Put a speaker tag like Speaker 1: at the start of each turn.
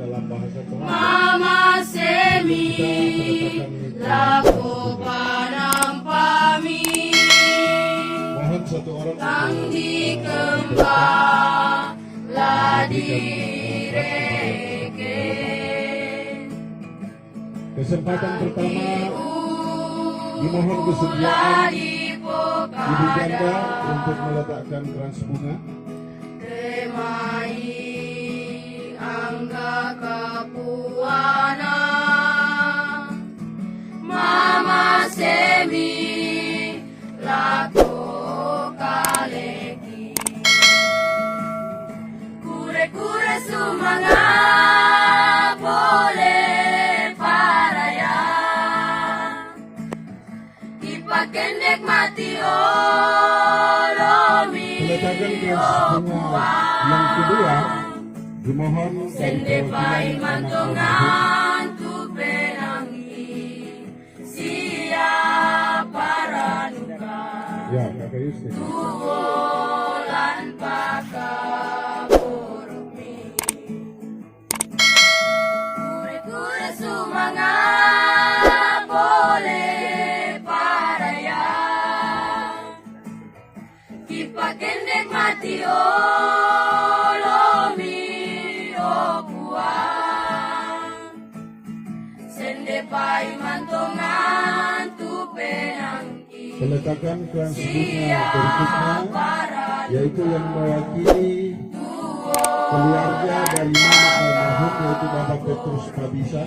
Speaker 1: dalam bahasa Tuhan.
Speaker 2: Mama Semi lako panampami
Speaker 1: Mohon satu orang
Speaker 2: kang dikembang ladireke.
Speaker 1: Kesempatan pertama dimohon kesediaan Ibu Janda untuk meletakkan krans bunga.
Speaker 2: Temai angga kapuana Mama Semi lako kaleki kure-kure sumanga boleh paraya ipakendek mati olomi
Speaker 1: Peletakan krans bunga yang kedua dimohon dari
Speaker 2: sendepai
Speaker 1: perwakilan anak almarhum.
Speaker 2: mantongan tu penangi siapa ranuka
Speaker 1: Ya, Kakak Yusti.
Speaker 2: tuolan pakaburumi kure-kure sumanga boleh paraya kipakendek mati olomi okuan sendepai mantongan tu penangki
Speaker 1: Peletakan krans bunga berikutnya yaitu yang mewakili keluarga dari Mama almarhum yaitu Bapak Petrus Kabisa.